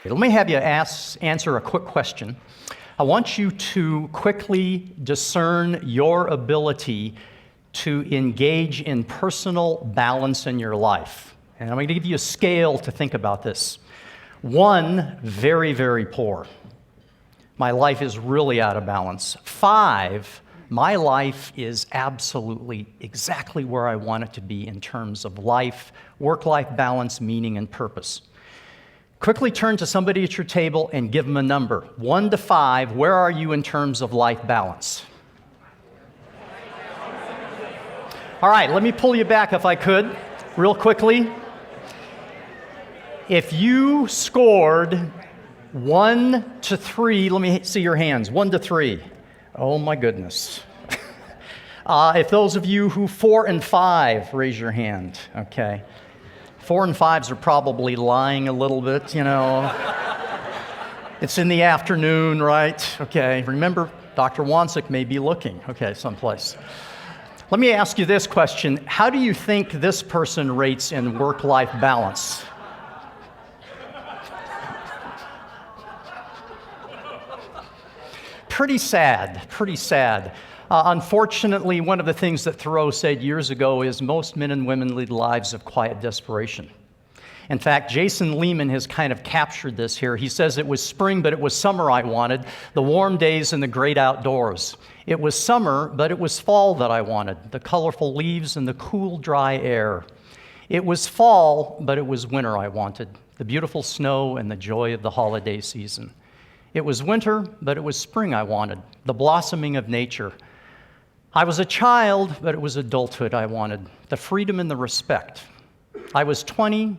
Let me have you answer a quick question. I want you to quickly discern your ability to engage in personal balance in your life. And I'm going to give you a scale to think about this. 1, very, very poor. My life is really out of balance. 5, my life is absolutely exactly where I want it to be in terms of life, work-life balance, meaning, and purpose. Quickly turn to somebody at your table and give them a number. 1 to 5, where are you in terms of life balance? All right, let me pull you back if I could, real quickly. If you scored 1 to 3, let me see your hands, 1 to 3. Oh my goodness. If those of you who 4 and 5, raise your hand, okay. 4 and 5s are probably lying a little bit, you know. It's in the afternoon, right? Okay, remember, Dr. Wansick may be looking, okay, someplace. Let me ask you this question. How do you think this person rates in work-life balance? Pretty sad, pretty sad. Unfortunately, one of the things that Thoreau said years ago is most men and women lead lives of quiet desperation. In fact, Jason Lehman has kind of captured this here. He says it was spring, but it was summer I wanted, the warm days and the great outdoors. It was summer, but it was fall that I wanted, the colorful leaves and the cool, dry air. It was fall, but it was winter I wanted, the beautiful snow and the joy of the holiday season. It was winter, but it was spring I wanted, the blossoming of nature. I was a child, but it was adulthood I wanted, the freedom and the respect. I was 20,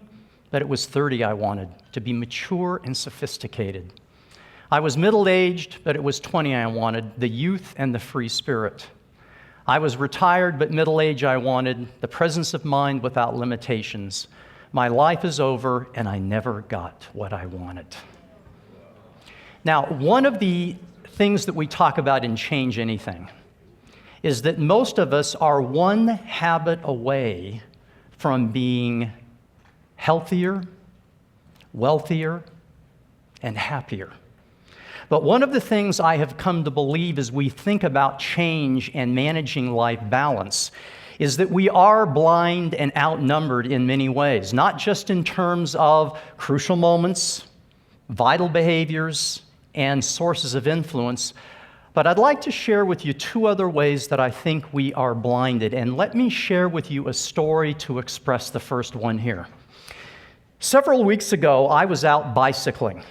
but it was 30 I wanted, to be mature and sophisticated. I was middle-aged, but it was 20 I wanted, the youth and the free spirit. I was retired, but middle age I wanted, the presence of mind without limitations. My life is over, and I never got what I wanted. Now, one of the things that we talk about in Change Anything is that most of us are one habit away from being healthier, wealthier, and happier. But one of the things I have come to believe as we think about change and managing life balance is that we are blind and outnumbered in many ways, not just in terms of crucial moments, vital behaviors, and sources of influence, but I'd like to share with you 2 other ways that I think we are blinded, and let me share with you a story to express the first one here. Several weeks ago, I was out bicycling.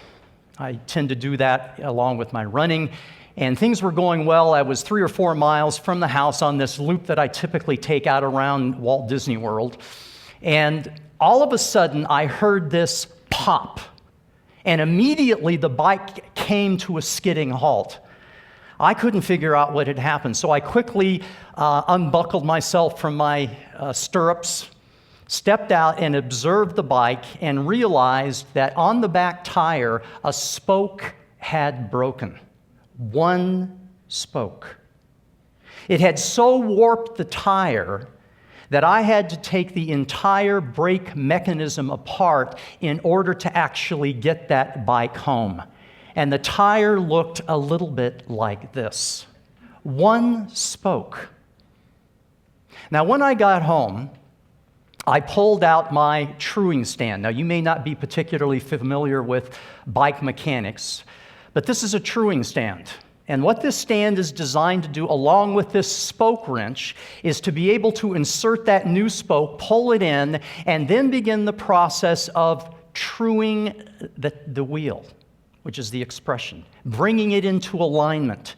I tend to do that along with my running, and things were going well. I was 3 or 4 miles from the house on this loop that I typically take out around Walt Disney World, and all of a sudden, I heard this pop, and immediately the bike came to a skidding halt. I couldn't figure out what had happened, so I quickly unbuckled myself from my stirrups, stepped out and observed the bike and realized that on the back tire, a spoke had broken. 1 spoke. It had so warped the tire that I had to take the entire brake mechanism apart in order to actually get that bike home. And the tire looked a little bit like this. 1 spoke. Now, when I got home, I pulled out my truing stand. Now, you may not be particularly familiar with bike mechanics, but this is a truing stand. And what this stand is designed to do, along with this spoke wrench, is to be able to insert that new spoke, pull it in, and then begin the process of truing the wheel, which is the expression, bringing it into alignment,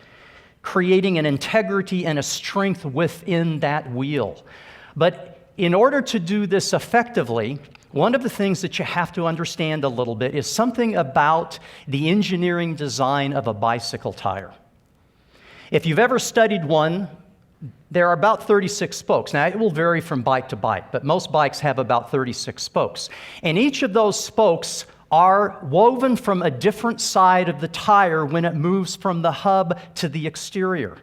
creating an integrity and a strength within that wheel. But in order to do this effectively, one of the things that you have to understand a little bit is something about the engineering design of a bicycle tire. If you've ever studied one, there are about 36 spokes. Now, it will vary from bike to bike, but most bikes have about 36 spokes. And each of those spokes are woven from a different side of the tire when it moves from the hub to the exterior.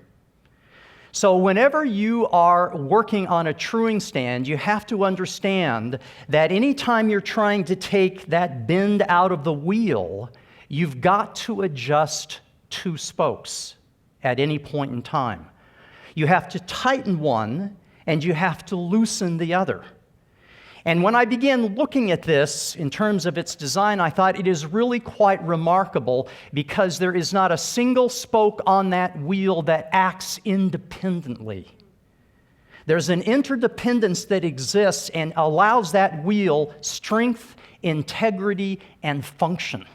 So whenever you are working on a truing stand, you have to understand that anytime you're trying to take that bend out of the wheel, you've got to adjust two spokes at any point in time. You have to tighten one, and you have to loosen the other. And when I began looking at this in terms of its design, I thought it is really quite remarkable because there is not a single spoke on that wheel that acts independently. There's an interdependence that exists and allows that wheel strength, integrity, and function.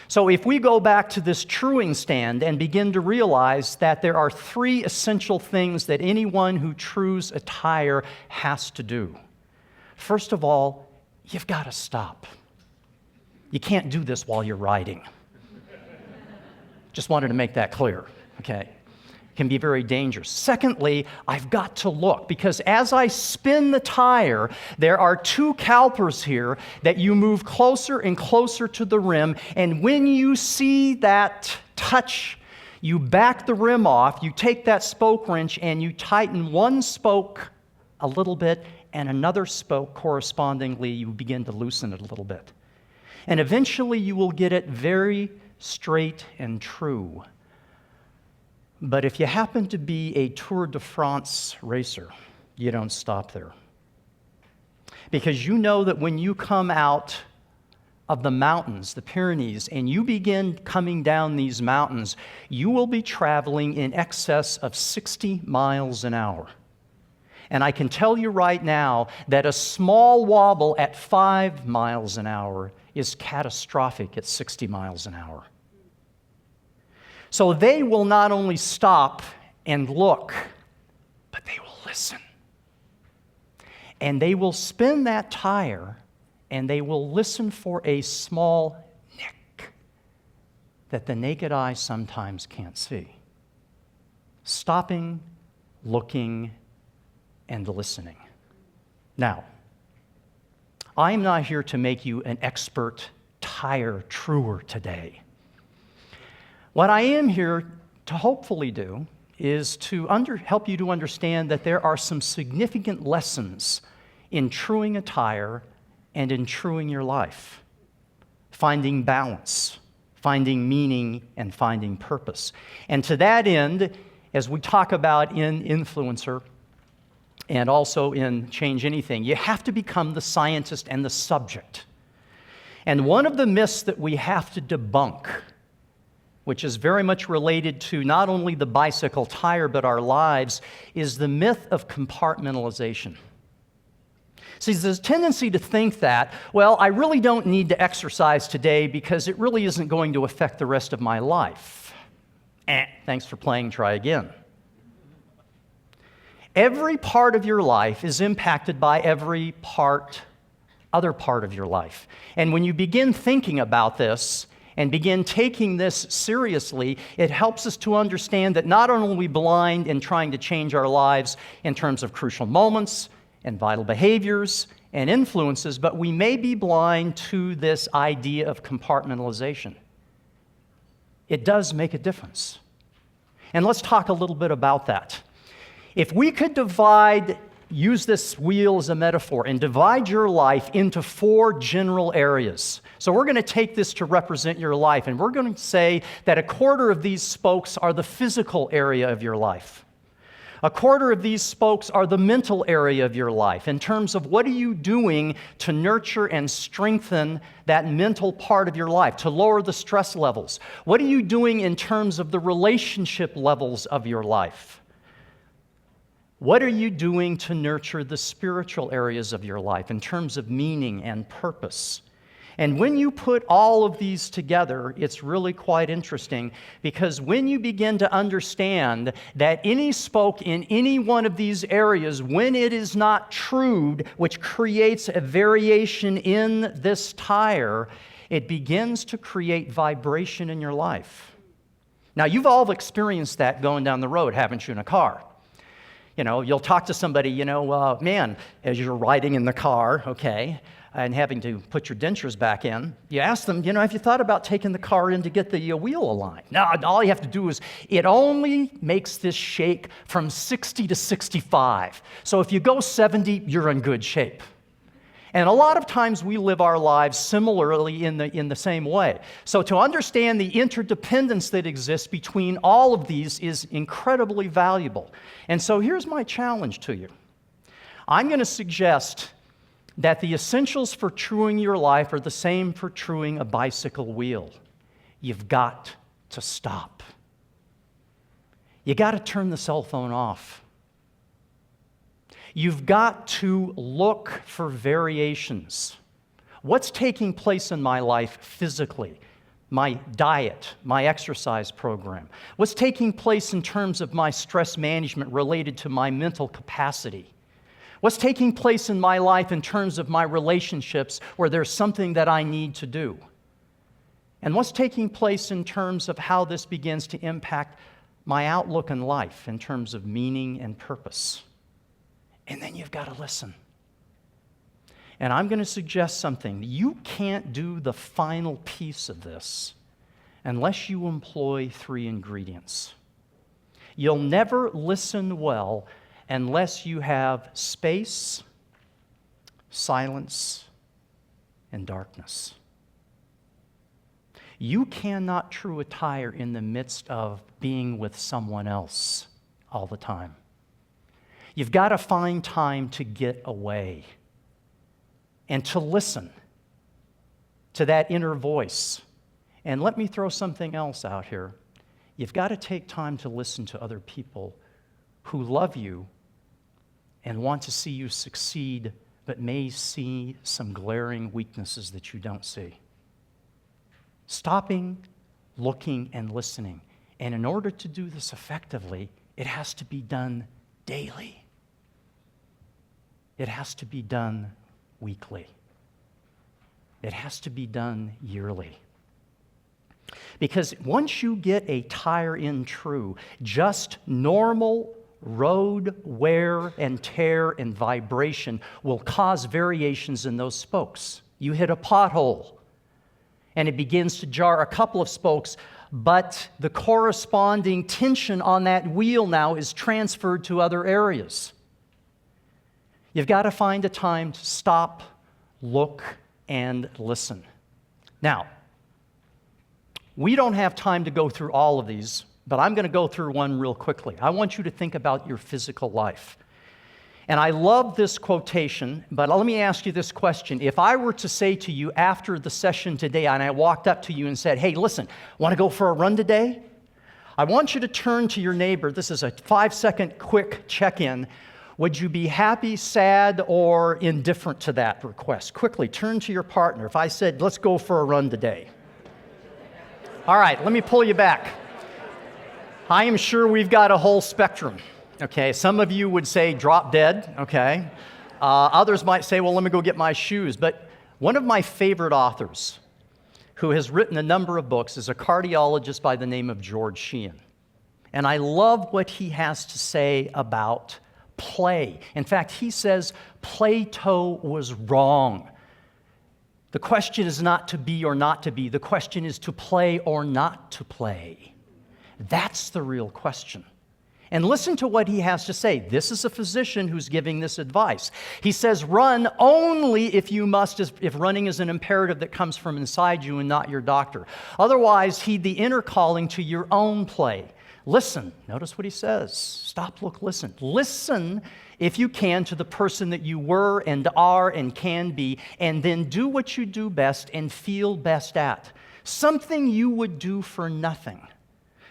So if we go back to this truing stand and begin to realize that there are three essential things that anyone who trues a tire has to do. First of all, you've got to stop. You can't do this while you're riding. Just wanted to make that clear, okay? It can be very dangerous. Secondly, I've got to look, because as I spin the tire, there are two calipers here that you move closer and closer to the rim, and when you see that touch, you back the rim off, you take that spoke wrench, and you tighten one spoke a little bit, and another spoke correspondingly, you begin to loosen it a little bit. And eventually you will get it very straight and true. But if you happen to be a Tour de France racer, you don't stop there. Because you know that when you come out of the mountains, the Pyrenees, and you begin coming down these mountains, you will be traveling in excess of 60 miles an hour. And I can tell you right now that a small wobble at 5 miles an hour is catastrophic at 60 miles an hour. So they will not only stop and look, but they will listen. And they will spin that tire, and they will listen for a small nick that the naked eye sometimes can't see. Stopping, looking, and listening. Now, I'm not here to make you an expert tire truer today. What I am here to hopefully do is to help you to understand that there are some significant lessons in truing a tire and in truing your life. Finding balance, finding meaning, and finding purpose. And to that end, as we talk about in Influencer, and also in Change Anything, you have to become the scientist and the subject. And one of the myths that we have to debunk, which is very much related to not only the bicycle tire but our lives, is the myth of compartmentalization. See, there's a tendency to think that, well, I really don't need to exercise today because it really isn't going to affect the rest of my life. Thanks for playing, try again. Every part of your life is impacted by every other part of your life. And when you begin thinking about this and begin taking this seriously, it helps us to understand that not only are we blind in trying to change our lives in terms of crucial moments and vital behaviors and influences, but we may be blind to this idea of compartmentalization. It does make a difference. And let's talk a little bit about that. If we could use this wheel as a metaphor, and divide your life into 4 general areas. So we're going to take this to represent your life, and we're going to say that 1/4 of these spokes are the physical area of your life. 1/4 of these spokes are the mental area of your life, in terms of what are you doing to nurture and strengthen that mental part of your life, to lower the stress levels. What are you doing in terms of the relationship levels of your life? What are you doing to nurture the spiritual areas of your life in terms of meaning and purpose? And when you put all of these together, it's really quite interesting, because when you begin to understand that any spoke in any one of these areas, when it is not trued, which creates a variation in this tire, it begins to create vibration in your life. Now, you've all experienced that going down the road, haven't you, in a car? You know, you'll talk to somebody, man, as you're riding in the car, okay, and having to put your dentures back in, you ask them, have you thought about taking the car in to get the wheel aligned? No, all you have to do is, it only makes this shake from 60 to 65. So if you go 70, you're in good shape. And a lot of times we live our lives similarly in the same way. So to understand the interdependence that exists between all of these is incredibly valuable. And so here's my challenge to you. I'm going to suggest that the essentials for truing your life are the same for truing a bicycle wheel. You've got to stop. You got to turn the cell phone off. You've got to look for variations. What's taking place in my life physically? My diet, my exercise program. What's taking place in terms of my stress management related to my mental capacity? What's taking place in my life in terms of my relationships where there's something that I need to do? And what's taking place in terms of how this begins to impact my outlook in life in terms of meaning and purpose? And then you've got to listen. And I'm going to suggest something. You can't do the final piece of this unless you employ 3 ingredients. You'll never listen well unless you have space, silence, and darkness. You cannot true a tire in the midst of being with someone else all the time. You've got to find time to get away and to listen to that inner voice. And let me throw something else out here. You've got to take time to listen to other people who love you and want to see you succeed, but may see some glaring weaknesses that you don't see. Stopping, looking, and listening. And in order to do this effectively, it has to be done daily. It has to be done weekly. It has to be done yearly. Because once you get a tire in true, just normal road wear and tear and vibration will cause variations in those spokes. You hit a pothole, and it begins to jar a couple of spokes, but the corresponding tension on that wheel now is transferred to other areas. You've got to find a time to stop, look, and listen. Now, we don't have time to go through all of these, but I'm going to go through one real quickly. I want you to think about your physical life. And I love this quotation, but let me ask you this question. If I were to say to you after the session today, and I walked up to you and said, hey, listen, want to go for a run today? I want you to turn to your neighbor. This is a 5-second quick check-in. Would you be happy, sad, or indifferent to that request? Quickly, turn to your partner. If I said, let's go for a run today. All right, let me pull you back. I am sure we've got a whole spectrum, okay? Some of you would say drop dead, okay? Others might say, well, let me go get my shoes. But one of my favorite authors who has written a number of books is a cardiologist by the name of George Sheehan. And I love what he has to say about play. In fact, he says Plato was wrong. The question is not to be or not to be. The question is to play or not to play. That's the real question. And listen to what he has to say. This is a physician who's giving this advice. He says, run only if you must, if running is an imperative that comes from inside you and not your doctor. Otherwise, heed the inner calling to your own play. Listen. Notice what he says. Stop, look, listen. Listen, if you can, to the person that you were and are and can be, and then do what you do best and feel best at. Something you would do for nothing.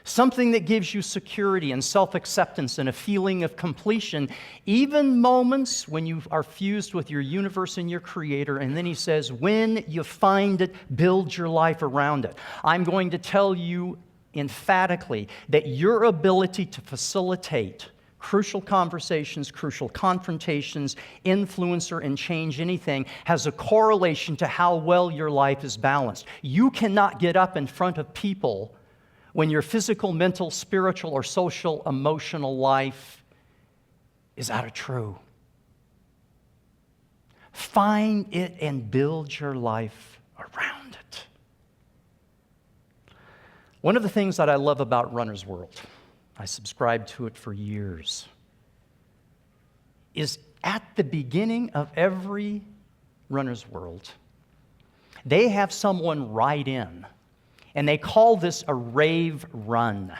Something that gives you security and self-acceptance and a feeling of completion, even moments when you are fused with your universe and your creator. And then he says, when you find it, build your life around it. I'm going to tell you emphatically that your ability to facilitate crucial conversations, crucial confrontations, influence and change anything has a correlation to how well your life is balanced. You cannot get up in front of people when your physical, mental, spiritual, or social, emotional life is out of true. Find it and build your life around it. One of the things that I love about Runner's World, I subscribed to it for years, is at the beginning of every Runner's World, they have someone write in, and they call this a rave run.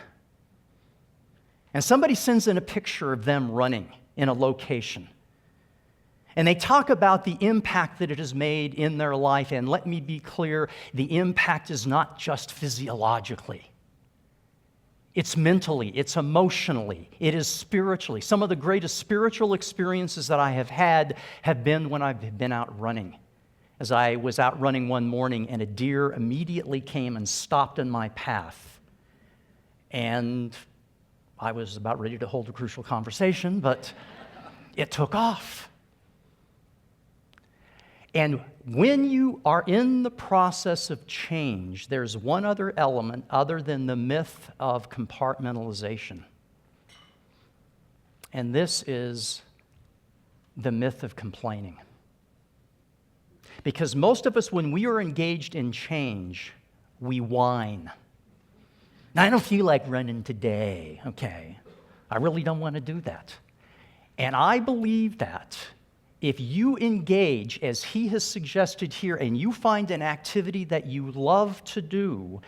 And somebody sends in a picture of them running in a location. And they talk about the impact that it has made in their life. And let me be clear, the impact is not just physiologically. It's mentally, it's emotionally, it is spiritually. Some of the greatest spiritual experiences that I have had have been when I've been out running. As I was out running one morning, and a deer immediately came and stopped in my path. And I was about ready to hold a crucial conversation, but it took off. And when you are in the process of change, there's one other element other than the myth of compartmentalization. And this is the myth of complaining. Because most of us, when we are engaged in change, we whine. Now, I don't feel like running today, okay? I really don't want to do that. And I believe that if you engage, as he has suggested here, and you find an activity that you love to do,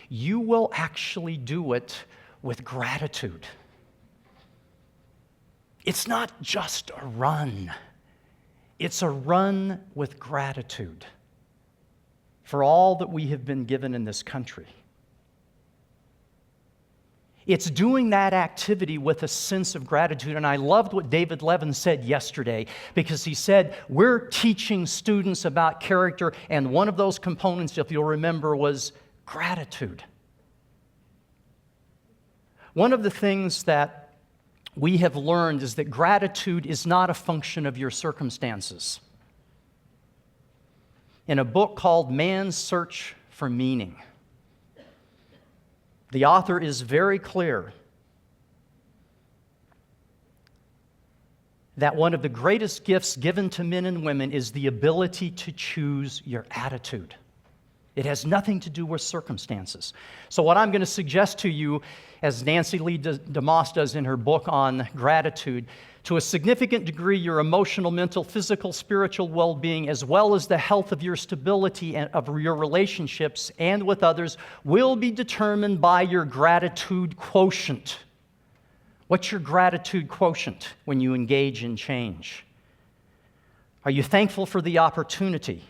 you will actually do it with gratitude. It's not just a run. It's a run with gratitude for all that we have been given in this country. It's doing that activity with a sense of gratitude. And I loved what David Levin said yesterday, because he said, we're teaching students about character, and one of those components, if you'll remember, was gratitude. One of the things that we have learned is that gratitude is not a function of your circumstances. In a book called Man's Search for Meaning, the author is very clear that one of the greatest gifts given to men and women is the ability to choose your attitude. It has nothing to do with circumstances. So what I'm going to suggest to you, as Nancy Lee DeMoss does in her book on gratitude, to a significant degree, your emotional, mental, physical, spiritual well-being, as well as the health of your stability and of your relationships and with others, will be determined by your gratitude quotient. What's your gratitude quotient when you engage in change? Are you thankful for the opportunity?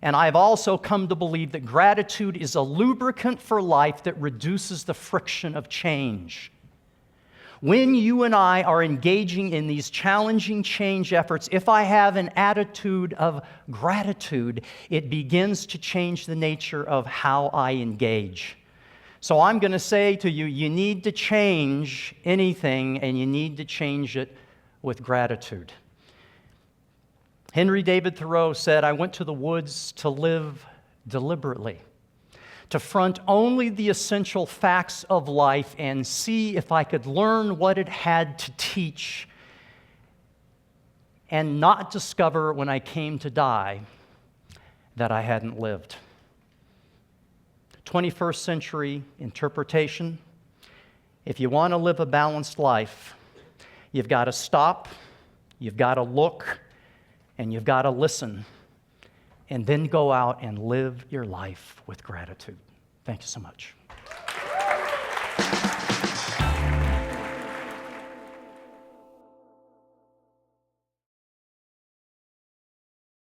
And I've also come to believe that gratitude is a lubricant for life that reduces the friction of change. When you and I are engaging in these challenging change efforts, if I have an attitude of gratitude, it begins to change the nature of how I engage. So I'm going to say to you, you need to change anything, and you need to change it with gratitude. Henry David Thoreau said, I went to the woods to live deliberately, to front only the essential facts of life and see if I could learn what it had to teach, and not discover when I came to die that I hadn't lived. 21st century interpretation: if you want to live a balanced life, you've got to stop, you've got to look, and you've got to listen, and then go out and live your life with gratitude. Thank you so much.